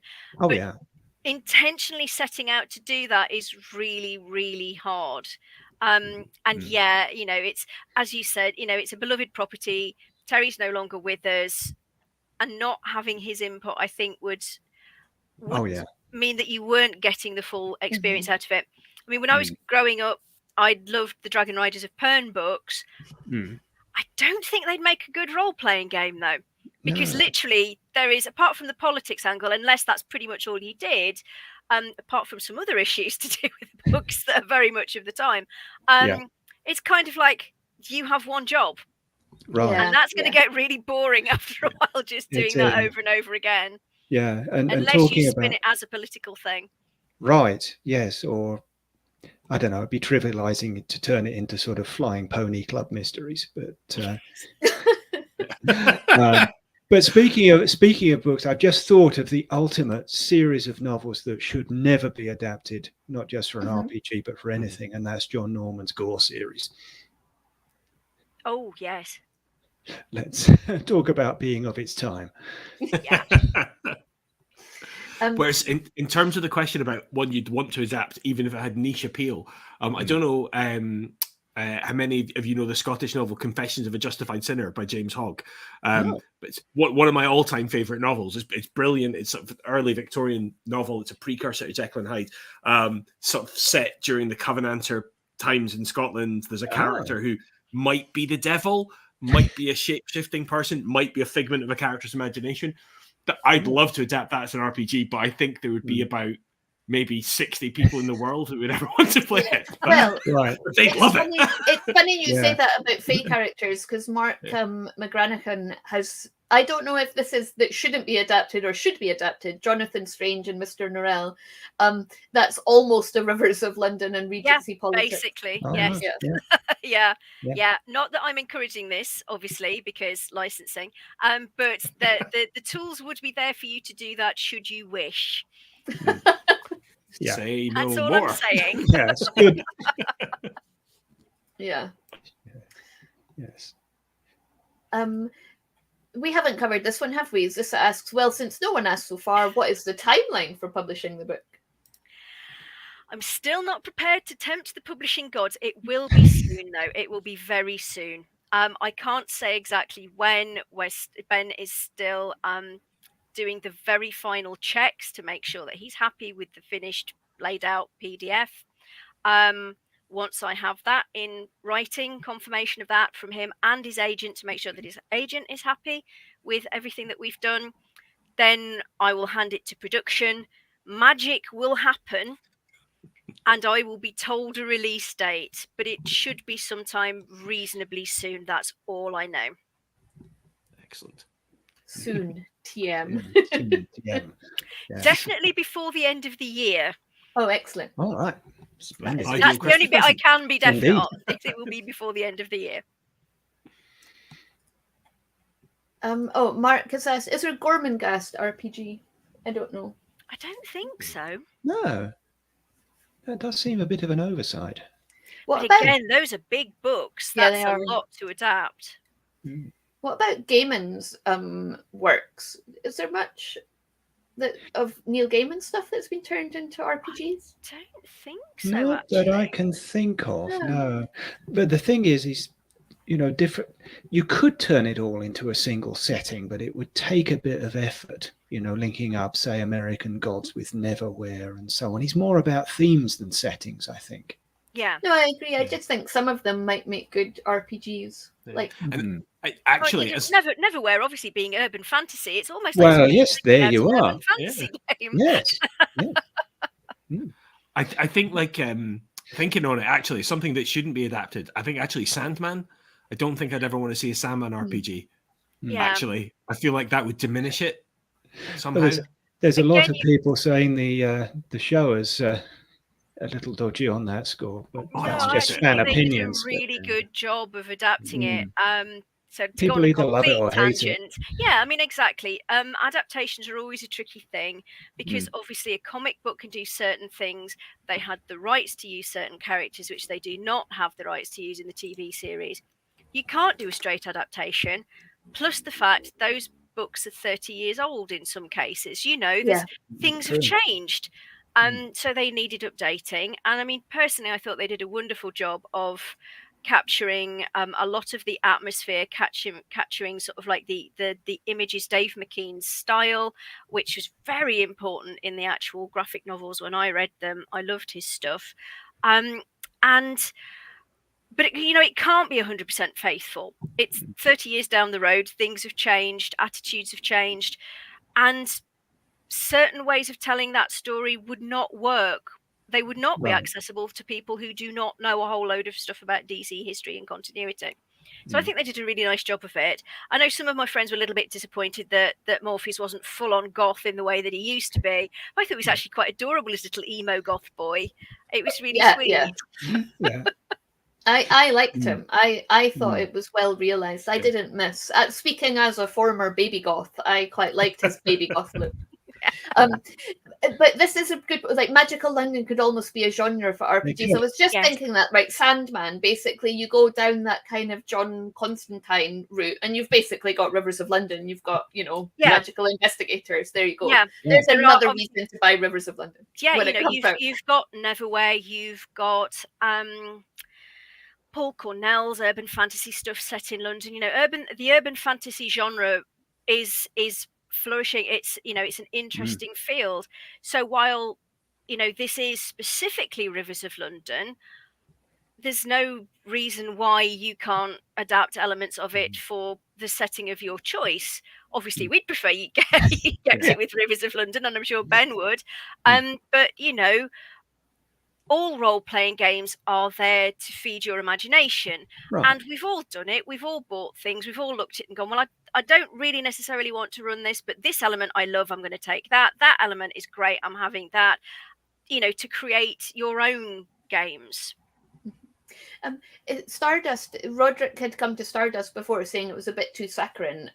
Intentionally setting out to do that is really, really hard. It's, as you said, it's a beloved property. Terry's no longer with us, and not having his input, I think, would mean that you weren't getting the full experience out of it. I mean, when I was growing up, I loved the Dragon Riders of Pern books. I don't think they'd make a good role-playing game, though, because literally there is, apart from the politics angle, unless that's pretty much all he did, apart from some other issues to do with books that are very much of the time, it's kind of like you have one job. Right. And that's going to get really boring after a while, just doing that over and over again. Yeah. And unless talking you spin about it as a political thing. Right. Yes. Or I don't know, it'd be trivializing it to turn it into sort of Flying Pony Club mysteries. But speaking of books, I've just thought of the ultimate series of novels that should never be adapted, not just for an RPG, but for anything, and that's John Norman's Gore series. Oh, yes. Let's talk about being of its time. Yeah. Whereas in terms of the question about what you'd want to adapt, even if it had niche appeal, I don't know how many of you know the Scottish novel Confessions of a Justified Sinner by James Hogg. But it's one of my all-time favourite novels. It's brilliant. It's sort of an early Victorian novel. It's a precursor to Jekyll and Hyde, sort of set during the Covenanter times in Scotland. There's a character who might be the devil, might be a shape-shifting person, might be a figment of a character's imagination. I'd love to adapt that as an RPG, but I think there would be about maybe 60 people in the world who would ever want to play it. Well, they'd love it. It's funny you say that about Fae characters, because Mark McGranahan has, I don't know if this is that shouldn't be adapted or should be adapted, Jonathan Strange and Mr. Norrell. That's almost a Rivers of London and Regency politics. Basically, Oh, yes. yeah. Yeah. Not that I'm encouraging this, obviously, because licensing, but the tools would be there for you to do that should you wish. Yeah. Say no That's all more. I'm saying. Yeah, it's good. Yeah. Yes. We haven't covered this one, have we? Zissa asks, well, since no one asked so far, what is the timeline for publishing the book? I'm still not prepared to tempt the publishing gods. It will be soon, though. It will be very soon. I can't say exactly when. Ben is still doing the very final checks to make sure that he's happy with the finished, laid out PDF. Once I have that in writing, confirmation of that from him and his agent to make sure that his agent is happy with everything that we've done, then I will hand it to production. Magic will happen and I will be told a release date, but it should be sometime reasonably soon. That's all I know. Excellent. Soon, TM. Yeah. Definitely before the end of the year. Oh, excellent. All right. Splendid. That's the only bit I can be definite Indeed. on. It will be before the end of the year. Mark has asked, is there a Gormenghast RPG? I don't know. I don't think so. No. That does seem a bit of an oversight. What But about, again, those are big books. Yeah, That's they a are. lot to adapt. what about Gaiman's works? Is there much of Neil Gaiman stuff that's been turned into RPGs? Don't think so, Not actually. that I can think of, No. no. But the thing is, different. You could turn it all into a single setting, but it would take a bit of effort, linking up, say, American Gods with Neverwhere and so on. He's more about themes than settings, I think. Yeah. No, I agree. I just think some of them might make good RPGs. Yeah. Like, And Well, actually, Neverwhere, obviously being urban fantasy, it's almost Well, like yes, there it's you an are. urban fantasy game. Yes. I think thinking on it, actually, something that shouldn't be adapted. I think actually Sandman. I don't think I'd ever want to see a Sandman RPG. Yeah. Actually, I feel like that would diminish it somehow. Well, there's a lot Again, of people saying the show is a little dodgy on that score, but Oh, that's no, just I fan think they opinions. did a really good job of adapting it. So to People go on a either love it complete or hate it. tangent, yeah, I mean exactly. Adaptations are always a tricky thing because obviously a comic book can do certain things. They had the rights to use certain characters, which they do not have the rights to use in the TV series. You can't do a straight adaptation. Plus the fact those books are 30 years old in some cases. Things have changed. So they needed updating. And I mean, personally, I thought they did a wonderful job of capturing a lot of the atmosphere, capturing sort of like the images, Dave McKean's style, which was very important in the actual graphic novels when I read them. I loved his stuff. And but it can't be 100% faithful. It's 30 years down the road, things have changed, attitudes have changed, and certain ways of telling that story would not work. They would not be Right. accessible to people who do not know a whole load of stuff about DC history and continuity. So I think they did a really nice job of it. I know some of my friends were a little bit disappointed that Morpheus wasn't full on goth in the way that he used to be. I thought he was actually quite adorable as little emo goth boy. It was really sweet. Yeah. I liked him. I thought it was well realized. I didn't miss. Speaking as a former baby goth, I quite liked his baby goth look. But this is a good, like, Magical London could almost be a genre for RPGs. I was just thinking that, right, Sandman, basically you go down that kind of John Constantine route and you've basically got Rivers of London, you've got, magical investigators, there you go. There's another reason to buy Rivers of London. You've got Neverwhere, you've got Paul Cornell's urban fantasy stuff set in London. The urban fantasy genre is flourishing. It's an interesting field. So while this is specifically Rivers of London, there's no reason why you can't adapt elements of it for the setting of your choice. Obviously we'd prefer you get it with Rivers of London, and I'm sure Ben would. But all role-playing games are there to feed your imagination. And we've all done it. We've all bought things. We've all looked at it and gone, well, I don't really necessarily want to run this, but this element I love, I'm going to take that. That element is great, I'm having that, to create your own games. Stardust, Roderick had come to Stardust before saying it was a bit too saccharine.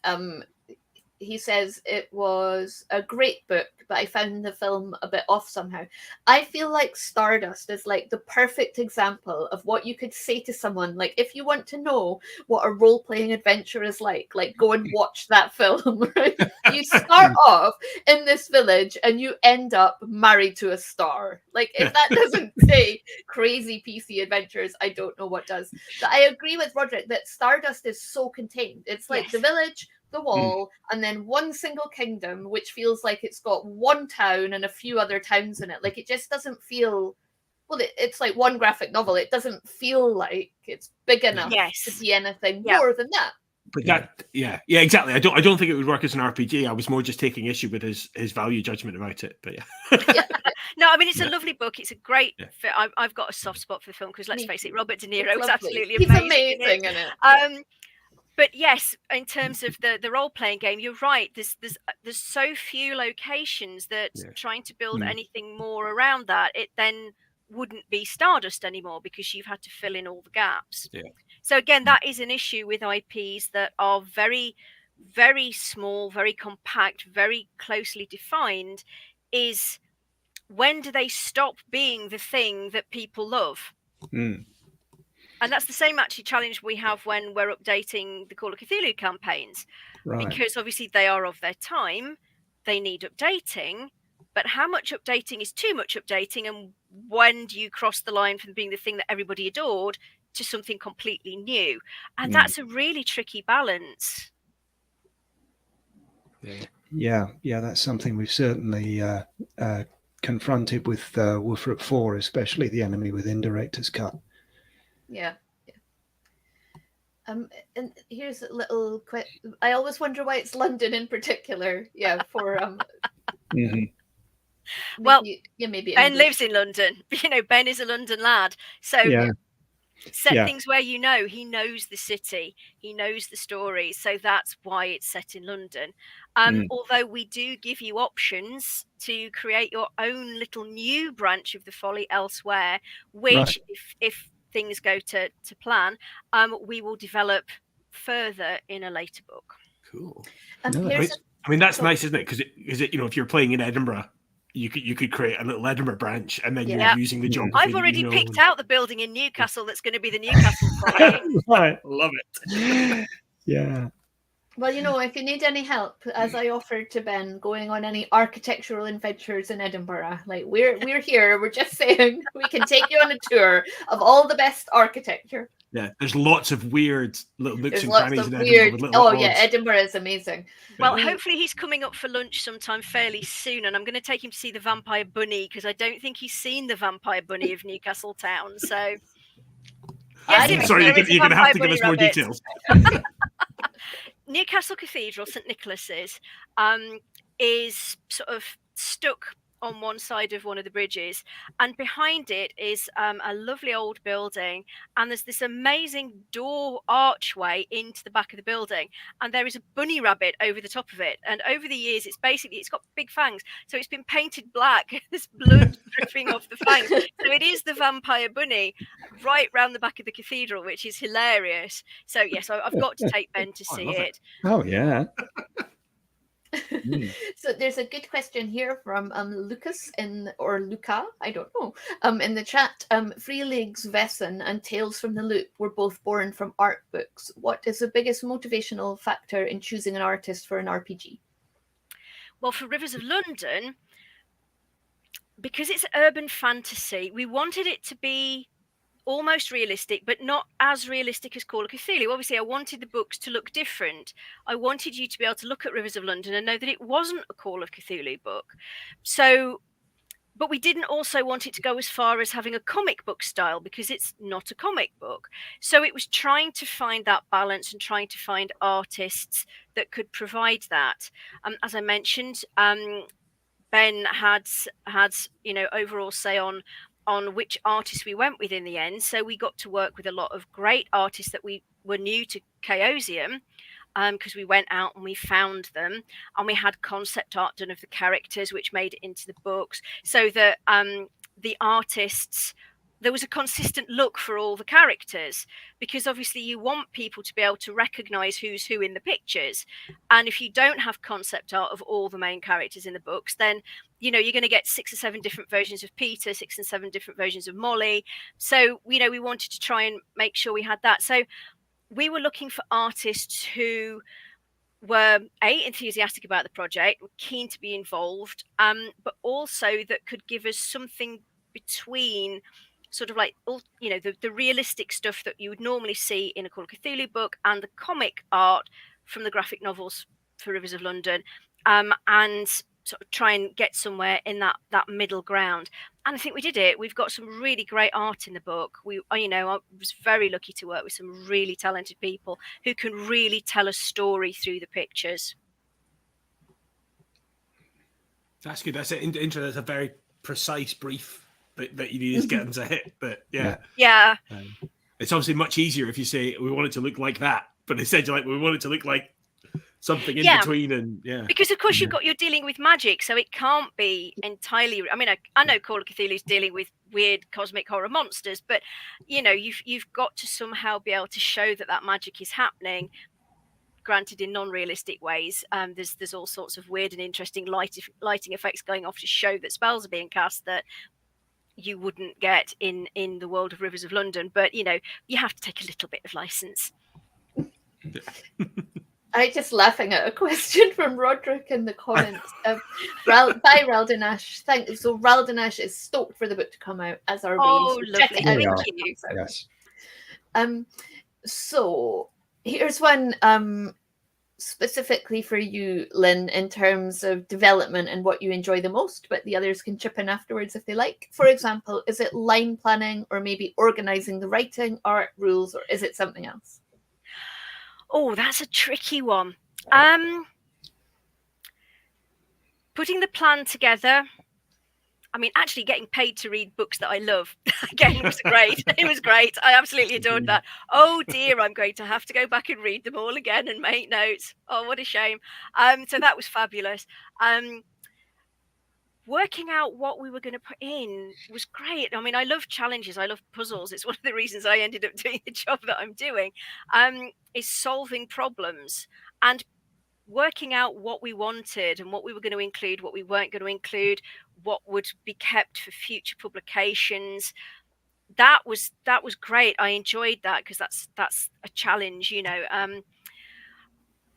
He says it was a great book, but I found the film a bit off somehow. I feel like Stardust is like the perfect example of what you could say to someone, like, if you want to know what a role-playing adventure is like go and watch that film, right? You start off in this village and you end up married to a star. Like, if that doesn't say crazy PC adventures, I don't know what does. But I agree with Roderick that Stardust is so contained. It's like the village, the wall, and then one single kingdom, which feels like it's got one town and a few other towns in it. Like, it just doesn't feel, well, it's like one graphic novel. It doesn't feel like it's big enough to be anything more than that. But exactly. I don't think it would work as an RPG. I was more just taking issue with his value judgment about it. But no, I mean, it's a lovely book. It's a great fit. I've got a soft spot for the film because, let's face it, Robert De Niro was absolutely amazing in it. But yes, in terms of the role-playing game, you're right. There's so few locations that trying to build anything more around that, it then wouldn't be Stardust anymore because you've had to fill in all the gaps. So again, that is an issue with IPs that are very, very small, very compact, very closely defined, is when do they stop being the thing that people love? And that's the same actually challenge we have when we're updating the Call of Cthulhu campaigns, because obviously they are of their time, they need updating, but how much updating is too much updating, and when do you cross the line from being the thing that everybody adored to something completely new? And that's a really tricky balance. Yeah, that's something we've certainly confronted with Wolfram 4, especially the Enemy Within Director's Cut. And here's a little quick. I always wonder why it's London in particular. For well, maybe Ben English. lives in London. Ben is a London lad, so set things where he knows the city, he knows the story, so that's why it's set in London. Although we do give you options to create your own little new branch of the Folly elsewhere, which if things go to plan, we will develop further in a later book. Cool. That's nice, isn't it? Because if you're playing in Edinburgh, you could create a little Edinburgh branch, and then you're using the geography. I've already picked out the building in Newcastle that's going to be the Newcastle Folly. Right, love it. Well, if you need any help, as I offered to Ben, going on any architectural adventures in Edinburgh, like we're here. We're just saying we can take you on a tour of all the best architecture. Yeah, there's lots of weird little nooks and crannies in Edinburgh. Edinburgh is amazing. Well, hopefully he's coming up for lunch sometime fairly soon, and I'm going to take him to see the Vampire Bunny because I don't think he's seen the Vampire Bunny of Newcastle Town. So Yes, Sorry, there is a you're going to have to vampire give us bunny more rabbit. details. Newcastle Cathedral, St Nicholas's, is sort of stuck on one side of one of the bridges, and behind it is a lovely old building, and there's this amazing door archway into the back of the building, and there is a bunny rabbit over the top of it, and over the years it's got big fangs, so it's been painted black. There's blood dripping off the fangs, so it is the vampire bunny right round the back of the cathedral, which is hilarious. So yes, I've got to take Ben to Oh, I see love it. it. Oh yeah. So there's a good question here from Lucas or Luca, I don't know, in the chat. Free Leagues Vesson and Tales from the Loop were both born from art books. What is the biggest motivational factor in choosing an artist for an RPG? Well, for Rivers of London, because it's urban fantasy, we wanted it to be almost realistic, but not as realistic as Call of Cthulhu. Obviously, I wanted the books to look different. I wanted you to be able to look at Rivers of London and know that it wasn't a Call of Cthulhu book. So, but we didn't also want it to go as far as having a comic book style, because it's not a comic book. So it was trying to find that balance and trying to find artists that could provide that. As I mentioned, Ben had overall say on which artists we went with in the end. So we got to work with a lot of great artists that we were new to Chaosium, because we went out and we found them, and we had concept art done of the characters, which made it into the books, so that the artists, there was a consistent look for all the characters, because obviously you want people to be able to recognize who's who in the pictures. And if you don't have concept art of all the main characters in the books, then you're going to get 6 or 7 different versions of Peter, 6 and 7 different versions of Molly. So we wanted to try and make sure we had that. So we were looking for artists who were enthusiastic about the project, were keen to be involved, but also that could give us something between sort of like the realistic stuff that you would normally see in a Call of Cthulhu book and the comic art from the graphic novels for Rivers of London, and sort of try and get somewhere in that middle ground. And I think we did it. We've got some really great art in the book. I was very lucky to work with some really talented people who can really tell a story through the pictures. That's good. That's interesting. That's a very precise brief that you need to get them to hit. But yeah. It's obviously much easier if you say we want it to look like that, but instead you're like, we want it to look like something in between. And because of course you're dealing with magic, so it can't be entirely. I mean, I know Call of Cthulhu is dealing with weird cosmic horror monsters, but you've got to somehow be able to show that magic is happening, granted in non-realistic ways. There's all sorts of weird and interesting lighting effects going off to show that spells are being cast that you wouldn't get in the world of Rivers of London, but you have to take a little bit of license. I just laughing at a question from Roderick in the comments. By Raldanash. So Raldanash is stoked for the book to come out, as are we. Oh, So check lovely. it out. Thank you. Yes. So here's one specifically for you, Lynn, in terms of development and what you enjoy the most, but the others can chip in afterwards if they like. For example, is it line planning or maybe organizing the writing, art, rules, or is it something else? Oh, that's a tricky one. Putting the plan together. I mean, actually getting paid to read books that I love, again, was great. It was great. I absolutely adored that. Oh dear, I'm going to have to go back and read them all again and make notes. Oh, what a shame. So that was fabulous. Working out what we were going to put in was great. I mean, I love challenges. I love puzzles. It's one of the reasons I ended up doing the job that I'm doing, is solving problems and working out what we wanted and what we were going to include, what we weren't going to include, what would be kept for future publications. That was great. I enjoyed that because that's a challenge,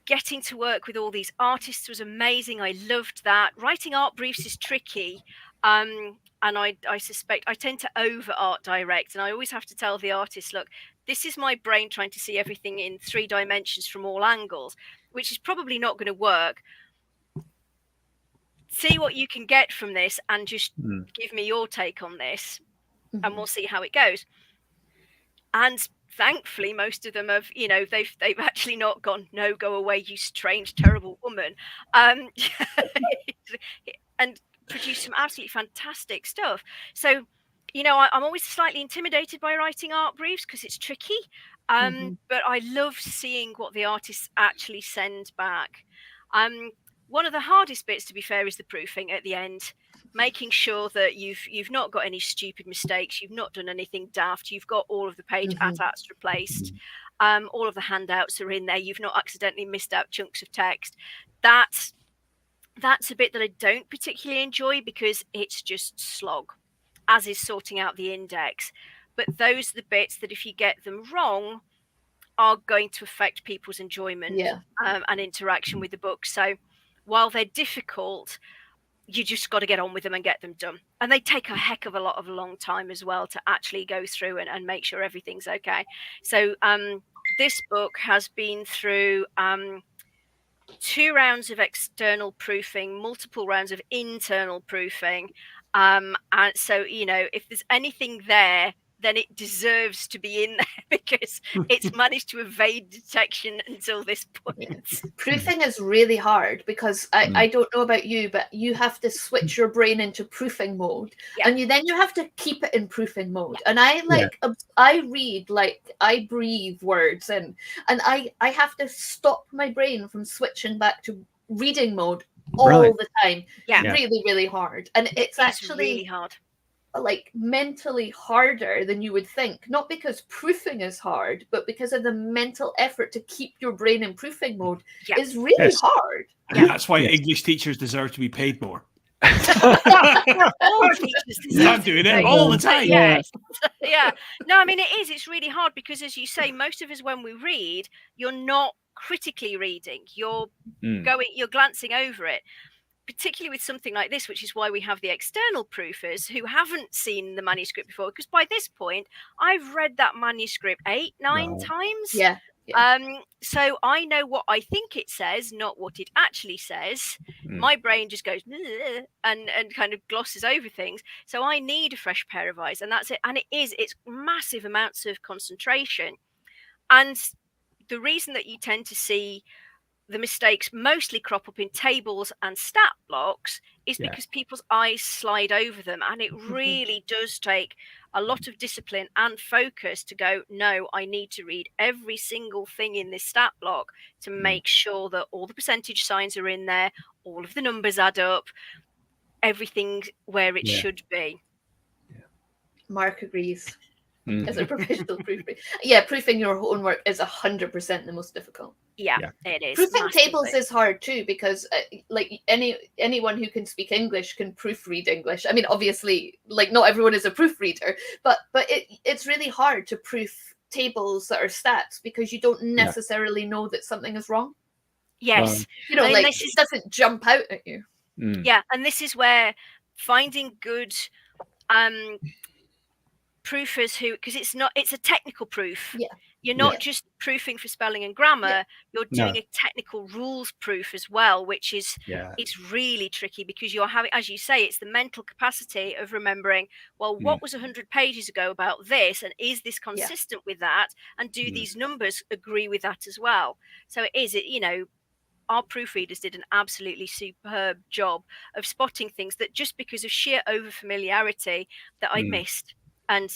Getting to work with all these artists was amazing. I loved that. Writing art briefs is tricky. And I suspect I tend to over art direct, and I always have to tell the artist, look, this is my brain trying to see everything in 3 dimensions from all angles, which is probably not going to work. See what you can get from this and just give me your take on this, and we'll see how it goes. And thankfully most of them have, they've actually not gone, no, go away, you strange terrible woman, and produced some absolutely fantastic stuff. So I'm always slightly intimidated by writing art briefs because it's tricky, but I love seeing what the artists actually send back. One of the hardest bits, to be fair, is the proofing at the end, making sure that you've not got any stupid mistakes, you've not done anything daft, you've got all of the page ATATs replaced, all of the handouts are in there, you've not accidentally missed out chunks of text. That's a bit that I don't particularly enjoy because it's just slog, as is sorting out the index. But those are the bits that, if you get them wrong, are going to affect people's enjoyment and interaction with the book. So while they're difficult, you just got to get on with them and get them done. And they take a heck of a long time as well to actually go through and make sure everything's okay. So this book has been through 2 rounds of external proofing, multiple rounds of internal proofing. And so, if there's anything there, then it deserves to be in there because it's managed to evade detection until this point. Proofing is really hard because I don't know about you, but you have to switch your brain into proofing mode, and then you have to keep it in proofing mode. And I read like I breathe words, and I have to stop my brain from switching back to reading mode all the time. Really, really hard. And it's actually really hard. Like mentally harder than you would think, not because proofing is hard, but because of the mental effort to keep your brain in proofing mode is really hard. And that's why English teachers deserve to be paid more. All teachers I'm doing it all the time. No, I mean, it's really hard because, as you say, most of us, when we read, you're not critically reading, you're glancing over it. Particularly with something like this, which is why we have the external proofers who haven't seen the manuscript before, because by this point I've read that manuscript 8-9 times. So I know what I think it says, not what it actually says. My brain just goes and kind of glosses over things, so I need a fresh pair of eyes, and that's it. And it's massive amounts of concentration, and the reason that you tend to see the mistakes mostly crop up in tables and stat blocks is because people's eyes slide over them, and it really does take a lot of discipline and focus to go, no, I need to read every single thing in this stat block to make sure that all the percentage signs are in there, all of the numbers add up, everything where it should be. Mark agrees. As a professional proofreader, proofing your own work is 100% the most difficult. It is. Proofing tables is hard too, because like anyone who can speak English can proofread English. I mean, obviously, like not everyone is a proofreader, but it's really hard to proof tables that are stats because you don't necessarily know that something is wrong. Yes, it doesn't jump out at you. Yeah, and this is where finding good proofers because it's a technical proof. You're not just proofing for spelling and grammar, you're doing a technical rules proof as well, which is it's really tricky because you're having, as you say, it's the mental capacity of remembering, well, what was 100 pages ago about this, and is this consistent with that, and do these numbers agree with that as well? So our proofreaders did an absolutely superb job of spotting things that just because of sheer overfamiliarity that I'd missed. And,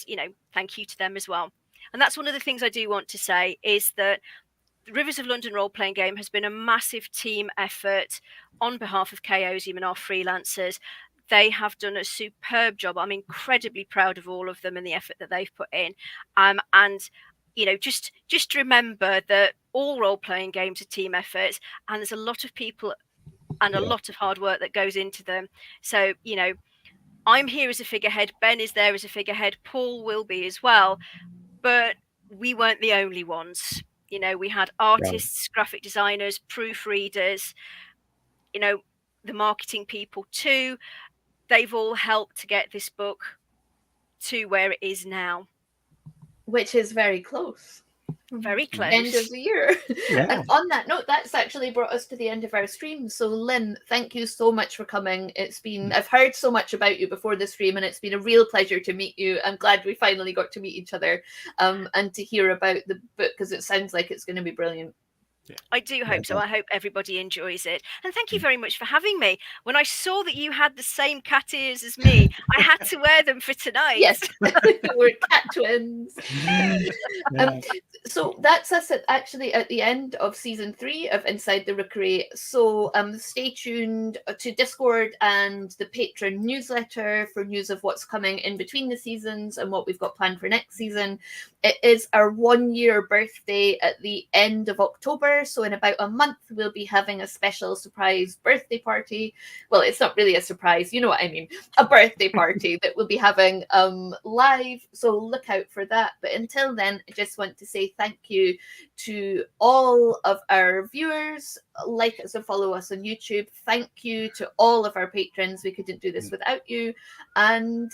thank you to them as well. And that's one of the things I do want to say is that the Rivers of London role-playing game has been a massive team effort on behalf of Chaosium and our freelancers. They have done a superb job. I'm incredibly proud of all of them and the effort that they've put in. And, just remember that all role-playing games are team efforts, and there's a lot of people and a lot of hard work that goes into them. So, I'm here as a figurehead, Ben is there as a figurehead, Paul will be as well, but we weren't the only ones. We had artists, graphic designers, proofreaders, the marketing people too. They've all helped to get this book to where it is now. Which is very close. Very close. End of the year. Yeah. And on that note, that's actually brought us to the end of our stream. So Lynne, thank you so much for coming. It's been, I've heard so much about you before the stream, and it's been a real pleasure to meet you. I'm glad we finally got to meet each other, and to hear about the book, because it sounds like it's going to be brilliant. Yeah. I do hope so. I hope everybody enjoys it. And thank you very much for having me. When I saw that you had the same cat ears as me, I had to wear them for tonight. Yes, we're cat twins. So that's us actually at the end of season 3 of Inside the Rookery. So stay tuned to Discord and the Patreon newsletter for news of what's coming in between the seasons and what we've got planned for next season. It is our 1-year birthday at the end of October. So in about a month, we'll be having a special surprise birthday party. Well, it's not really a surprise. You know what I mean? A birthday party that we'll be having live. So look out for that. But until then, I just want to say thank you to all of our viewers. Like us and follow us on YouTube. Thank you to all of our patrons. We couldn't do this without you. And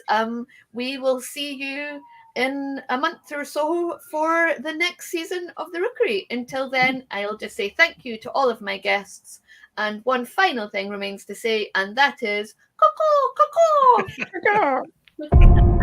we will see you in a month or so for the next season of the Rookery. Until then, I'll just say thank you to all of my guests. And one final thing remains to say, and that is, caw-caw, caw-caw.